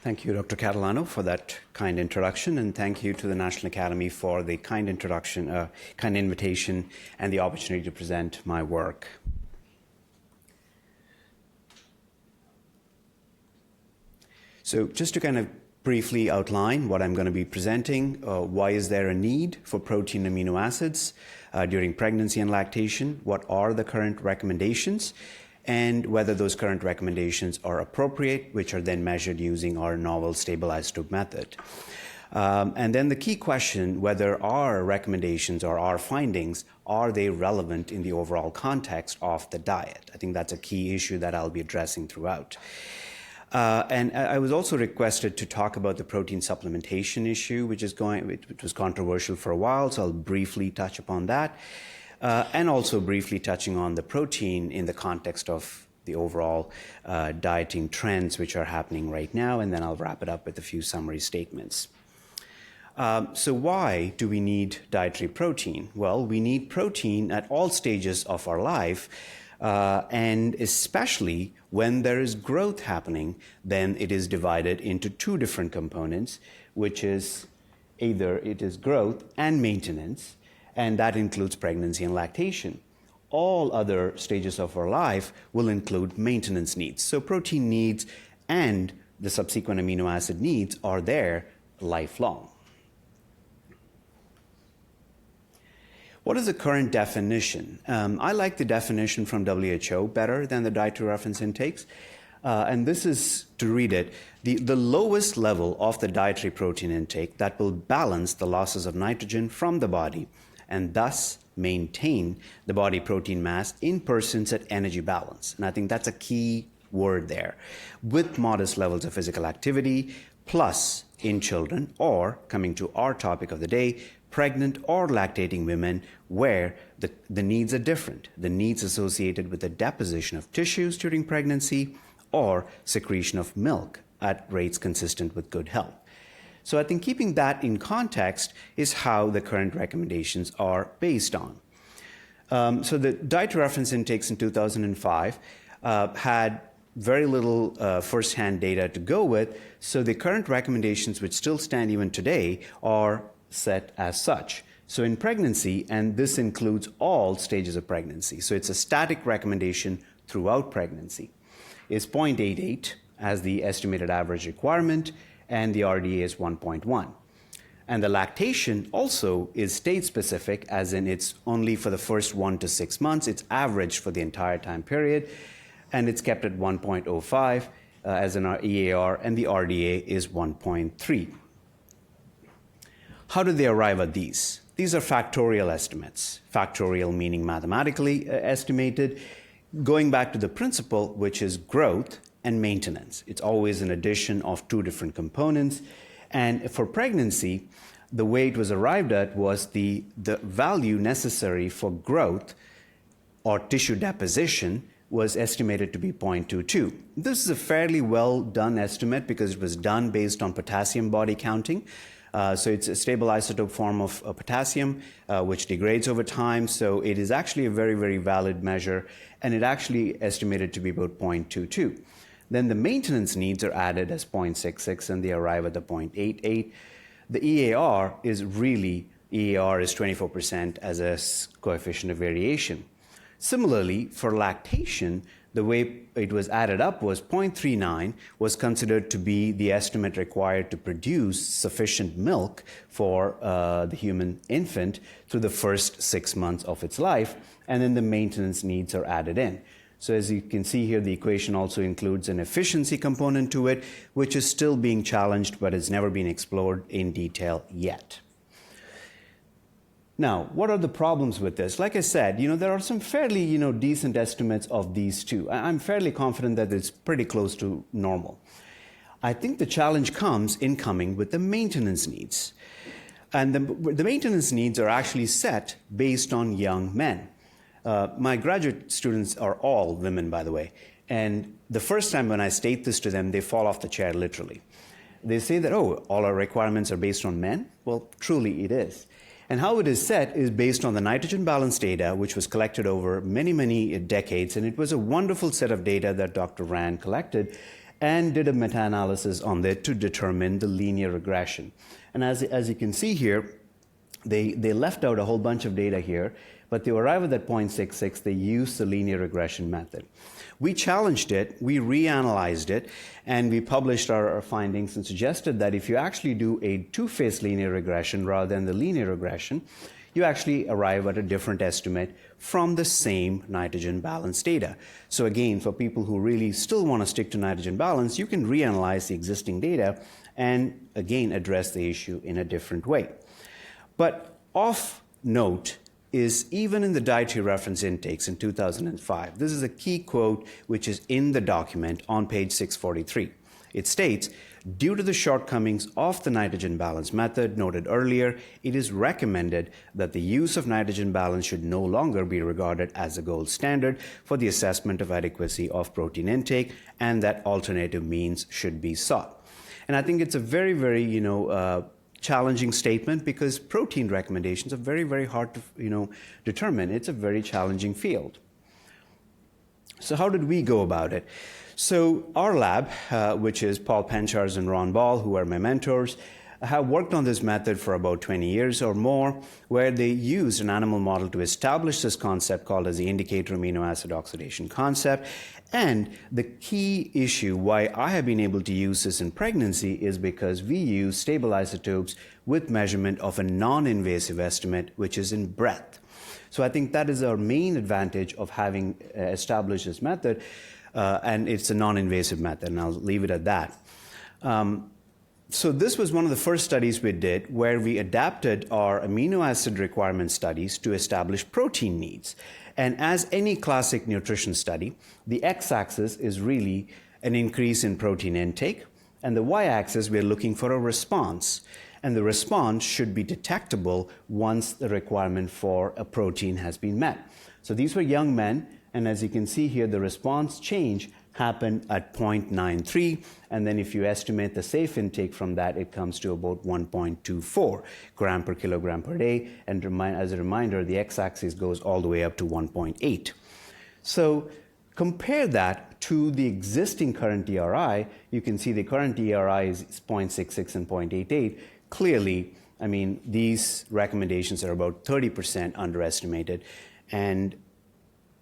Thank you, Dr. Catalano, for that kind introduction, and thank you to the National Academy for the kind introduction, kind invitation, and the opportunity to present my work. So just to kind of briefly outline what I'm going to be presenting, why is there a need for protein amino acids during pregnancy and lactation, what are the current recommendations, and whether those current recommendations are appropriate, which are then measured using our novel stable isotope method. And then the key question, whether our recommendations or our findings, are they relevant in the overall context of the diet? I think that's a key issue that I'll be addressing throughout. And I was also requested to talk about the protein supplementation issue, which was controversial for a while, so I'll briefly touch upon that. And also briefly touching on the protein in the context of the overall dieting trends which are happening right now, and then I'll wrap it up with a few summary statements. So why do we need dietary protein? Well, we need protein at all stages of our life, and especially when there is growth happening, then it is divided into two different components, which is either it is growth and maintenance, and that includes pregnancy and lactation. All other stages of our life will include maintenance needs. So protein needs and the subsequent amino acid needs are there lifelong. What is the current definition? I like the definition from WHO better than the dietary reference intakes. And this is, to read it, the lowest level of the dietary protein intake that will balance the losses of nitrogen from the body and thus maintain the body protein mass in persons at energy balance. And I think that's a key word there. With modest levels of physical activity, plus in children, or, coming to our topic of the day, pregnant or lactating women, where the needs are different. The needs associated with the deposition of tissues during pregnancy or secretion of milk at rates consistent with good health. So I think keeping that in context is how the current recommendations are based on. So the dietary reference intakes in 2005 had very little first-hand data to go with, so the current recommendations, which still stand even today, are set as such. So in pregnancy, and this includes all stages of pregnancy, so it's a static recommendation throughout pregnancy, is 0.88 as the estimated average requirement, and the RDA is 1.1. And the lactation also is stage-specific, as in it's only for the first 1 to 6 months. It's averaged for the entire time period, and it's kept at 1.05 as in our EAR, and the RDA is 1.3. How did they arrive at these? These are factorial estimates. Factorial meaning mathematically estimated, going back to the principle, which is growth and maintenance. It's always an addition of two different components. And for pregnancy, the way it was arrived at was the value necessary for growth or tissue deposition was estimated to be 0.22. This is a fairly well done estimate because it was done based on potassium body counting. So it's a stable isotope form of potassium, which degrades over time. So it is actually a very, very valid measure, and it actually estimated to be about 0.22. Then the maintenance needs are added as 0.66, and they arrive at the 0.88. The EAR is 24% as a coefficient of variation. Similarly, for lactation, the way it was added up was 0.39 was considered to be the estimate required to produce sufficient milk for the human infant through the first 6 months of its life, and then the maintenance needs are added in. So as you can see here, the equation also includes an efficiency component to it, which is still being challenged, but has never been explored in detail yet. Now, what are the problems with this? Like I said, there are some fairly, decent estimates of these two. I'm fairly confident that it's pretty close to normal. I think the challenge comes in coming with the maintenance needs. And the maintenance needs are actually set based on young men. My graduate students are all women, by the way. And the first time when I state this to them, they fall off the chair, literally. They say that, oh, all our requirements are based on men? Well, truly it is. And how it is set is based on the nitrogen balance data, which was collected over many, many decades. And it was a wonderful set of data that Dr. Rand collected. and did a meta-analysis on that to determine the linear regression. And as you can see here, they left out a whole bunch of data here, but to arrive at that 0.66, they used the linear regression method. We challenged it, we reanalyzed it, and we published our findings and suggested that if you actually do a two-phase linear regression rather than the linear regression, you actually arrive at a different estimate from the same nitrogen balance data. So again, for people who really still want to stick to nitrogen balance, you can reanalyze the existing data and again address the issue in a different way. But of note is even in the dietary reference intakes in 2005, this is a key quote which is in the document on page 643. It states, due to the shortcomings of the nitrogen balance method noted earlier, it is recommended that the use of nitrogen balance should no longer be regarded as a gold standard for the assessment of adequacy of protein intake, and that alternative means should be sought. And I think it's a very, very, challenging statement because protein recommendations are very, very hard to, determine. It's a very challenging field. So how did we go about it? So our lab, which is Paul Penchars and Ron Ball, who are my mentors, have worked on this method for about 20 years or more, where they used an animal model to establish this concept called as the indicator amino acid oxidation concept. And the key issue why I have been able to use this in pregnancy is because we use stable isotopes with measurement of a non-invasive estimate, which is in breath. So I think that is our main advantage of having established this method, and it's a non-invasive method, and I'll leave it at that. So this was one of the first studies we did where we adapted our amino acid requirement studies to establish protein needs. And as any classic nutrition study, the x-axis is really an increase in protein intake, and the y-axis we're looking for a response. And the response should be detectable once the requirement for a protein has been met. So these were young men, and as you can see here, the response change happened at 0.93, and then if you estimate the safe intake from that, it comes to about 1.24 gram per kilogram per day, and as a reminder, the x-axis goes all the way up to 1.8. So compare that to the existing current DRI. You can see the current DRI is 0.66 and 0.88. Clearly, these recommendations are about 30% underestimated, and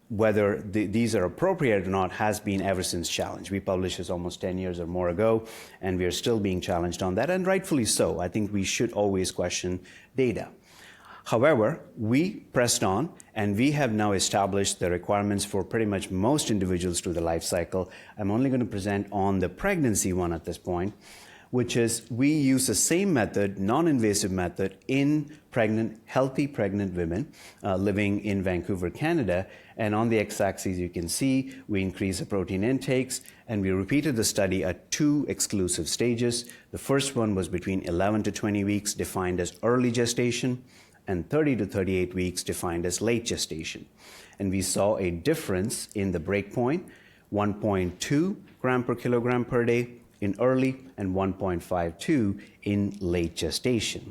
whether these are appropriate or not has been ever since challenged. We published this almost 10 years or more ago, and we are still being challenged on that, and rightfully so. I think we should always question data. However, we pressed on, and we have now established the requirements for pretty much most individuals through the life cycle. I'm only going to present on the pregnancy one at this point, which is we use the same method, non-invasive method, in healthy pregnant women living in Vancouver, Canada. And on the x-axis, you can see we increase the protein intakes, and we repeated the study at 2 exclusive stages. The first one was between 11 to 20 weeks, defined as early gestation, and 30 to 38 weeks, defined as late gestation. And we saw a difference in the breakpoint, 1.2 gram per kilogram per day in early and 1.52 in late gestation.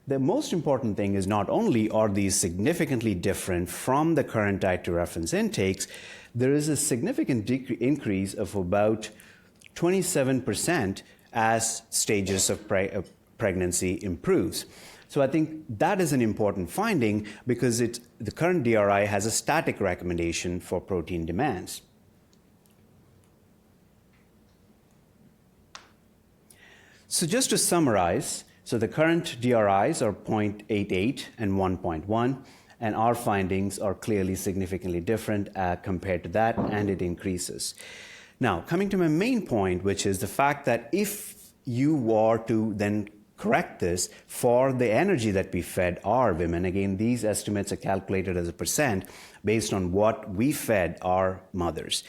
The most important thing is not only are these significantly different from the current dietary reference intakes, there is a significant increase of about 27% as stages of pregnancy improves. So I think that is an important finding because the current DRI has a static recommendation for protein demands. So just to summarize, so the current DRIs are 0.88 and 1.1, and our findings are clearly significantly different compared to that, and it increases. Now, coming to my main point, which is the fact that if you were to then correct this for the energy that we fed our women, again, these estimates are calculated as a percent based on what we fed our mothers.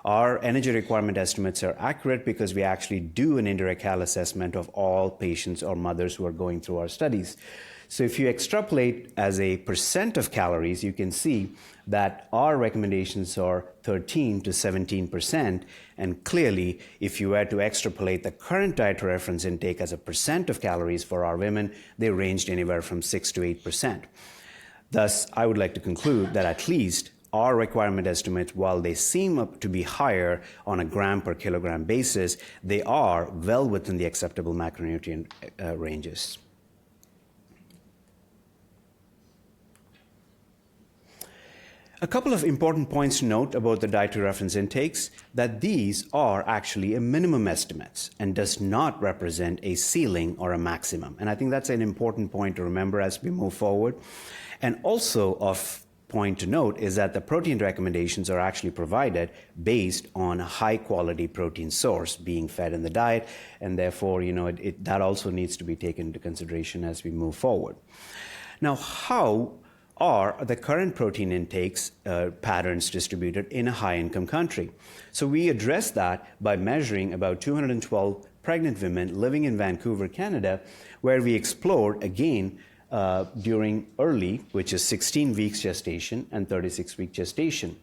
Our energy requirement estimates are accurate because we actually do an indirect cal assessment of all patients or mothers who are going through our studies. So if you extrapolate as a percent of calories, you can see that our recommendations are 13 to 17%. And clearly, if you were to extrapolate the current dietary reference intake as a percent of calories for our women, they ranged anywhere from 6 to 8%. Thus, I would like to conclude that at least our requirement estimates, while they seem up to be higher on a gram per kilogram basis, they are well within the acceptable macronutrient ranges. A couple of important points to note about the dietary reference intakes, that these are actually a minimum estimates and does not represent a ceiling or a maximum. And I think that's an important point to remember as we move forward. And also of point to note is that the protein recommendations are actually provided based on a high quality protein source being fed in the diet, and therefore, that also needs to be taken into consideration as we move forward. Now, how are the current protein intakes patterns distributed in a high-income country? So we address that by measuring about 212 pregnant women living in Vancouver, Canada, where we explored, again, during early, which is 16 weeks gestation and 36-week gestation.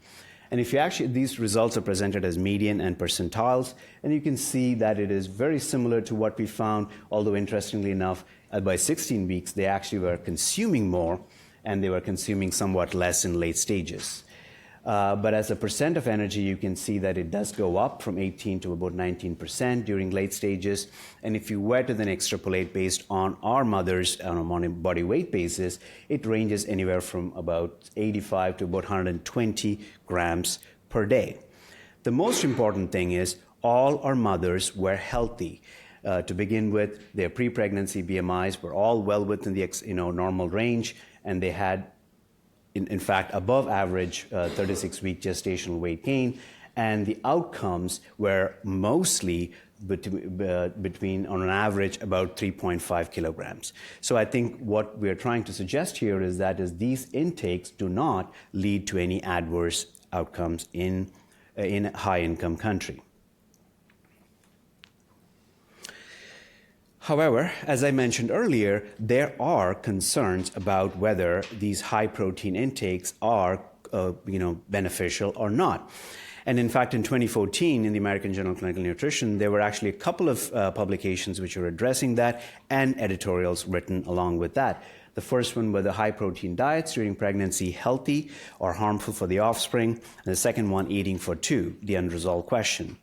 And if you actually, these results are presented as median and percentiles, and you can see that it is very similar to what we found, although interestingly enough, by 16 weeks, they actually were consuming more, and they were consuming somewhat less in late stages. But as a percent of energy, you can see that it does go up from 18 to about 19% during late stages. And if you were to then extrapolate based on our mothers on a body weight basis, it ranges anywhere from about 85 to about 120 grams per day. The most important thing is all our mothers were healthy. To begin with, their pre-pregnancy BMIs were all well within the normal range, and they had, in fact, above average 36-week gestational weight gain, and the outcomes were mostly between, on an average, about 3.5 kilograms. So I think what we're trying to suggest here is that these intakes do not lead to any adverse outcomes in a high-income country. However, as I mentioned earlier, there are concerns about whether these high protein intakes are beneficial or not. And in fact, in 2014, in the American Journal of Clinical Nutrition, there were actually a couple of publications which were addressing that, and editorials written along with that. The first one were the high protein diets during pregnancy healthy or harmful for the offspring, and the second one, eating for two, the unresolved question.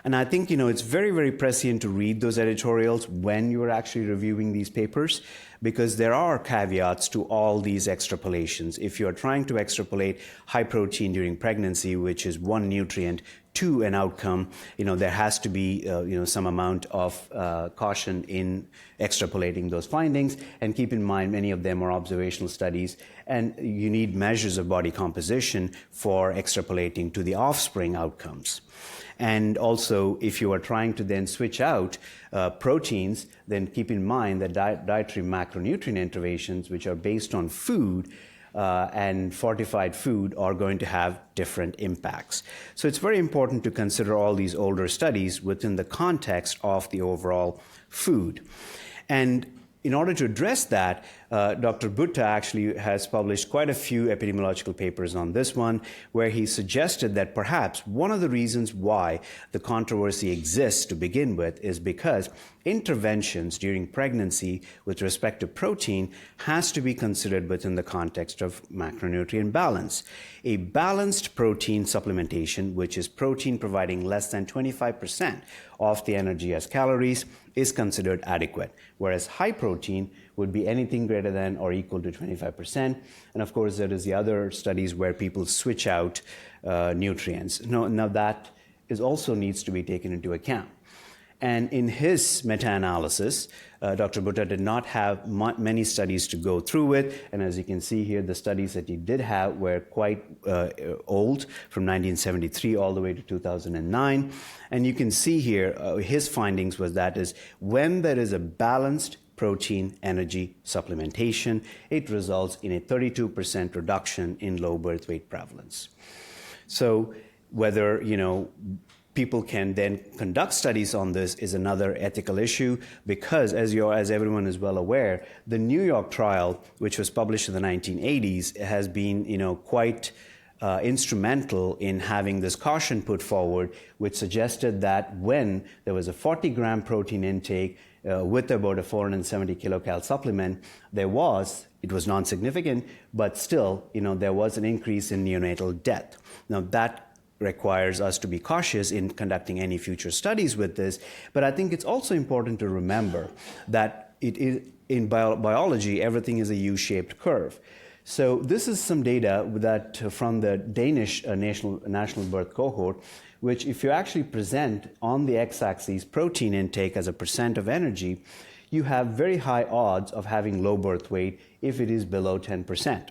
And I think, it's very, very prescient to read those editorials when you're actually reviewing these papers, because there are caveats to all these extrapolations. If you're trying to extrapolate high protein during pregnancy, which is one nutrient, to an outcome, there has to be, some amount of caution in extrapolating those findings. And keep in mind, many of them are observational studies, and you need measures of body composition for extrapolating to the offspring outcomes. And also, if you are trying to then switch out proteins, then keep in mind that dietary macronutrient interventions, which are based on food and fortified food, are going to have different impacts. So it's very important to consider all these older studies within the context of the overall food. And in order to address that, Dr. Butta actually has published quite a few epidemiological papers on this one, where he suggested that perhaps one of the reasons why the controversy exists to begin with is because interventions during pregnancy with respect to protein has to be considered within the context of macronutrient balance. A balanced protein supplementation, which is protein providing less than 25% of the energy as calories, is considered adequate, whereas high protein would be anything greater than or equal to 25%. And of course, there is the other studies where people switch out nutrients. Now that also needs to be taken into account. And in his meta-analysis, Dr. Butta did not have many studies to go through with. And as you can see here, the studies that he did have were quite old, from 1973 all the way to 2009. And you can see here, his findings was that when there is a balanced protein energy supplementation, it results in a 32% reduction in low birth weight prevalence. So whether, people can then conduct studies on this is another ethical issue, because as everyone is well aware, the New York trial, which was published in the 1980s, has been, quite instrumental in having this caution put forward, which suggested that when there was a 40-gram protein intake with about a 470 kilocal supplement, there was it was non-significant, but still, there was an increase in neonatal death. Now, that requires us to be cautious in conducting any future studies with this, but I think it's also important to remember that it is, in biology, everything is a U-shaped curve. So this is some data that from the Danish national birth cohort, which if you actually present on the x-axis protein intake as a percent of energy, you have very high odds of having low birth weight if it is below 10%.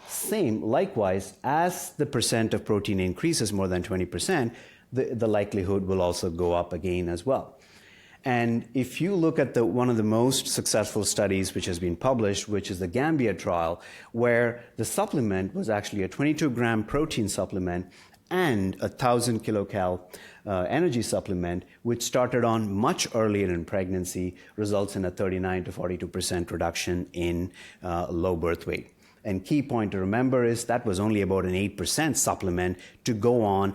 Same, likewise, as the percent of protein increases more than 20%, the likelihood will also go up again as well. And if you look at one of the most successful studies which has been published, which is the Gambia trial, where the supplement was actually a 22-gram protein supplement and a 1,000 kilocal energy supplement, which started on much earlier in pregnancy, results in a 39 to 42% reduction in low birth weight. And key point to remember is that was only about an 8% supplement to go on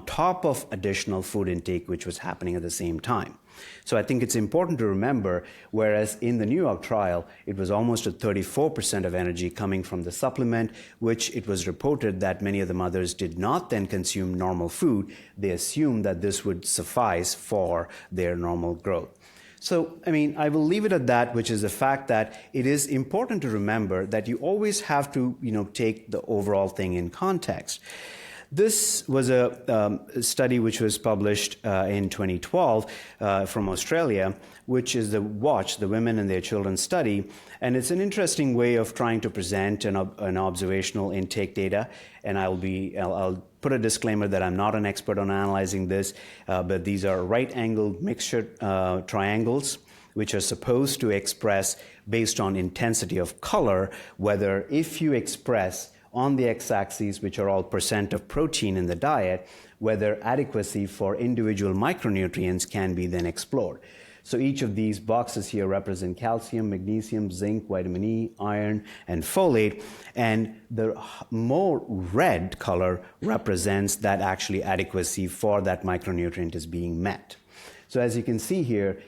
top of additional food intake, which was happening at the same time. So I think it's important to remember, whereas in the New York trial, it was almost a 34% of energy coming from the supplement, which it was reported that many of the mothers did not then consume normal food. They assumed that this would suffice for their normal growth. So, I will leave it at that, which is the fact that it is important to remember that you always have to, take the overall thing in context. This was a study which was published in 2012 from Australia, which is the WATCH, the Women and Their Children study. And it's an interesting way of trying to present an observational intake data. And I'll put a disclaimer that I'm not an expert on analyzing this, but these are right-angled mixture triangles, which are supposed to express, based on intensity of color, whether if you express on the x-axis, which are all percent of protein in the diet, whether adequacy for individual micronutrients can be then explored. So each of these boxes here represent calcium, magnesium, zinc, vitamin E, iron, and folate, and the more red color represents that actually adequacy for that micronutrient is being met. So as you can see here,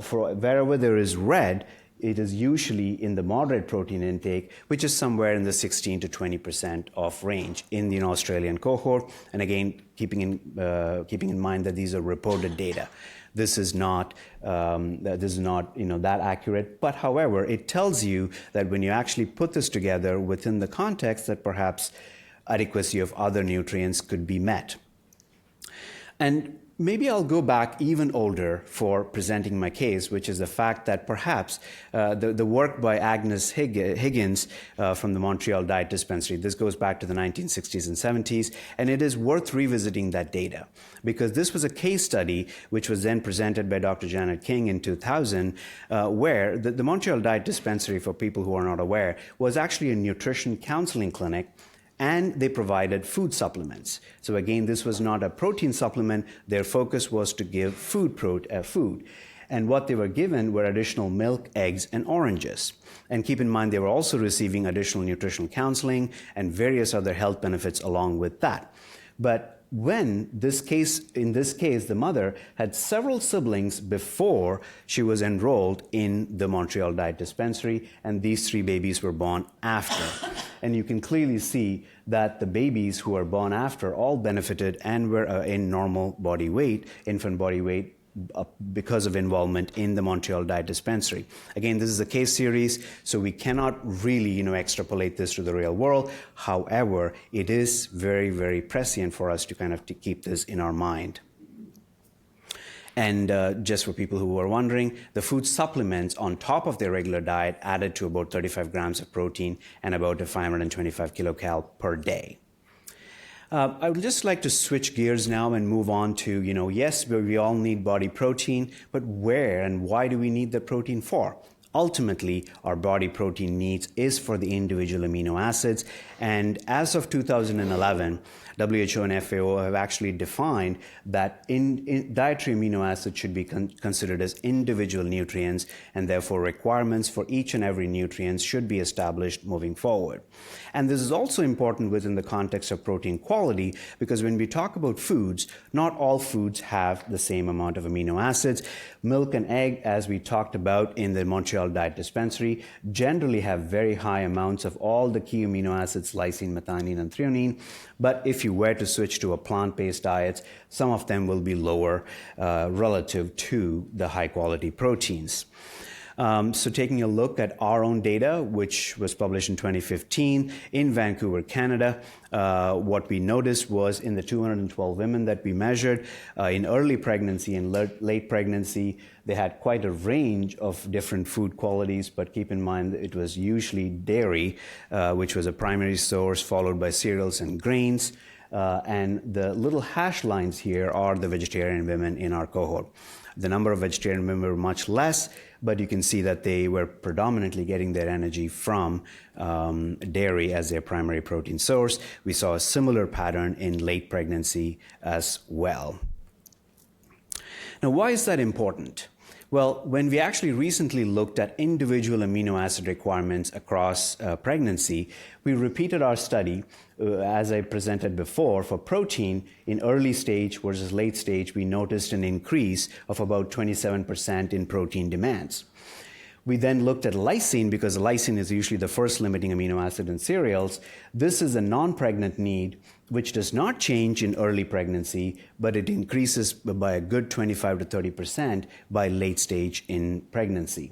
for wherever there is red, it is usually in the moderate protein intake, which is somewhere in the 16 to 20% of range in the Australian cohort. And again, keeping in mind that these are reported data. This is not that accurate. But however, it tells you that when you actually put this together within the context, that perhaps adequacy of other nutrients could be met. And maybe I'll go back even older for presenting my case, which is the fact that perhaps the work by Agnes Higgins from the Montreal Diet Dispensary, this goes back to the 1960s and 70s, and it is worth revisiting that data, because this was a case study which was then presented by Dr. Janet King in 2000, where the Montreal Diet Dispensary, for people who are not aware, was actually a nutrition counseling clinic, and they provided food supplements. So again, this was not a protein supplement. Their focus was to give food. And what they were given were additional milk, eggs, and oranges. And keep in mind, they were also receiving additional nutritional counseling and various other health benefits along with that. But in this case, the mother had several siblings before she was enrolled in the Montreal Diet Dispensary, and these 3 babies were born after. And you can clearly see that the babies who were born after all benefited and were in normal body weight, infant body weight, because of involvement in the Montreal Diet Dispensary. Again, this is a case series, so we cannot really, extrapolate this to the real world. However, it is very, very prescient for us to to keep this in our mind. And just for people who are wondering, the food supplements on top of their regular diet added to about 35 grams of protein and about a 525 kilocal per day. I would just like to switch gears now and move on to, yes, we all need body protein, but where and why do we need the protein for? Ultimately, our body protein needs is for the individual amino acids, and as of 2011, WHO and FAO have actually defined that dietary amino acids should be considered as individual nutrients, and therefore requirements for each and every nutrient should be established moving forward. And this is also important within the context of protein quality, because when we talk about foods, not all foods have the same amount of amino acids. Milk and egg, as we talked about in the Montreal adult diet dispensary generally have very high amounts of all the key amino acids, lysine, methionine, and threonine. But if you were to switch to a plant-based diet, some of them will be lower relative to the high-quality proteins. So taking a look at our own data, which was published in 2015 in Vancouver, Canada, what we noticed was in the 212 women that we measured in early pregnancy and late pregnancy, they had quite a range of different food qualities, but keep in mind that it was usually dairy, which was a primary source, followed by cereals and grains. And the little hash lines here are the vegetarian women in our cohort. The number of vegetarian women were much less, but you can see that they were predominantly getting their energy from dairy as their primary protein source. We saw a similar pattern in late pregnancy as well. Now, why is that important? Well, when we actually recently looked at individual amino acid requirements across pregnancy, we repeated our study, as I presented before, for protein in early stage versus late stage. We noticed an increase of about 27% in protein demands. We then looked at lysine, because lysine is usually the first limiting amino acid in cereals. This is a non-pregnant need, which does not change in early pregnancy, but it increases by a good 25 to 30% by late stage in pregnancy.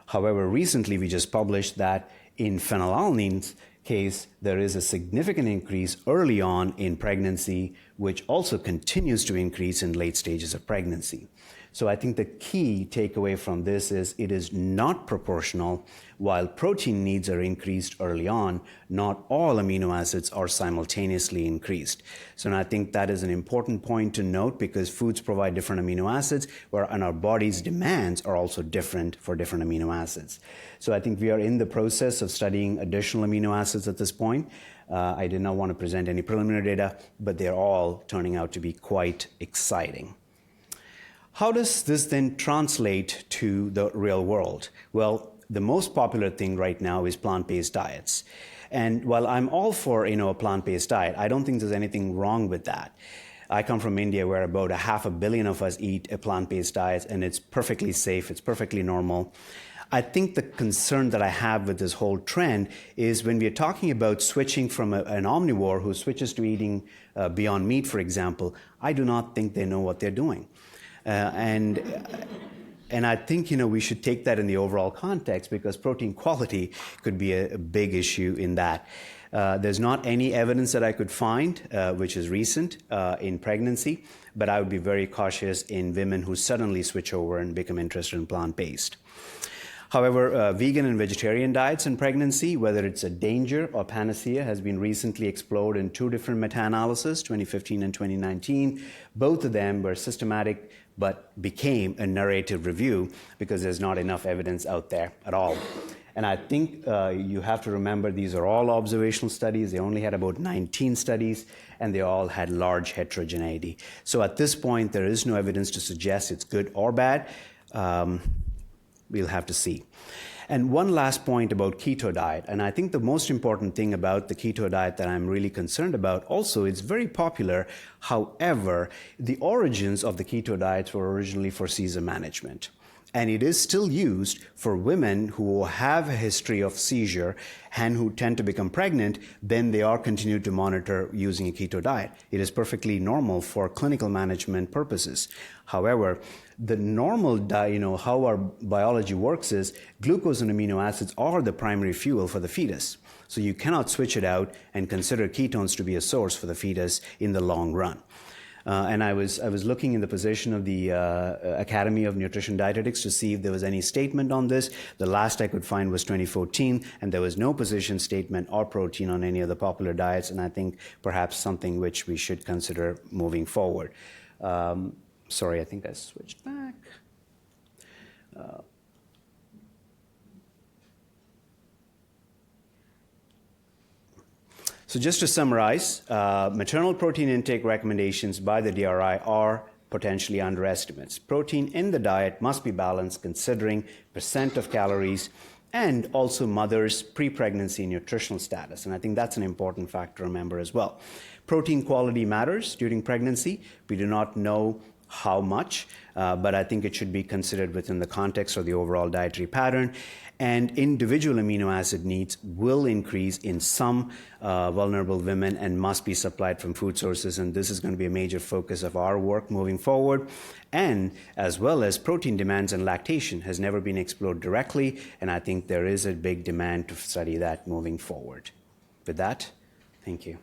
However, recently we just published that in phenolalanin's case, there is a significant increase early on in pregnancy, which also continues to increase in late stages of pregnancy. So I think the key takeaway from this is it is not proportional. While protein needs are increased early on, not all amino acids are simultaneously increased. So I think that is an important point to note, because foods provide different amino acids, and our body's demands are also different for different amino acids. So I think we are in the process of studying additional amino acids at this point. I did not want to present any preliminary data, but they're all turning out to be quite exciting. How does this then translate to the real world? Well, the most popular thing right now is plant-based diets. And while I'm all for a plant-based diet, I don't think there's anything wrong with that. I come from India, where about 500 million of us eat a plant-based diet, and it's perfectly safe, it's perfectly normal. I think the concern that I have with this whole trend is when we are talking about switching from an omnivore who switches to eating Beyond Meat, for example, I do not think they know what they're doing. And I think we should take that in the overall context, because protein quality could be a big issue in that. There's not any evidence that I could find, which is recent, in pregnancy, but I would be very cautious in women who suddenly switch over and become interested in plant-based. However, vegan and vegetarian diets in pregnancy, whether it's a danger or panacea, has been recently explored in 2 different meta-analyses, 2015 and 2019. Both of them were systematic, but became a narrative review because there's not enough evidence out there at all. And I think you have to remember these are all observational studies. They only had about 19 studies, and they all had large heterogeneity. So at this point, there is no evidence to suggest it's good or bad. We'll have to see. And one last point about keto diet, and I think the most important thing about the keto diet that I'm really concerned about, also it's very popular. However, the origins of the keto diets were originally for seizure management. And it is still used for women who have a history of seizure and who tend to become pregnant. Then they are continued to monitor using a keto diet. It is perfectly normal for clinical management purposes. However, the normal diet, how our biology works is glucose and amino acids are the primary fuel for the fetus. So you cannot switch it out and consider ketones to be a source for the fetus in the long run. And I was looking in the position of the Academy of Nutrition Dietetics to see if there was any statement on this. The last I could find was 2014, and there was no position statement or protein on any of the popular diets, and I think perhaps something which we should consider moving forward. Sorry, I think I switched back. So just to summarize, maternal protein intake recommendations by the DRI are potentially underestimates. Protein in the diet must be balanced considering percent of calories and also mother's pre-pregnancy nutritional status. And I think that's an important fact to remember as well. Protein quality matters during pregnancy. We do not know how much, but I think it should be considered within the context of the overall dietary pattern. And individual amino acid needs will increase in some vulnerable women and must be supplied from food sources, and this is going to be a major focus of our work moving forward. And as well as protein demands and lactation has never been explored directly, and I think there is a big demand to study that moving forward. With that, thank you.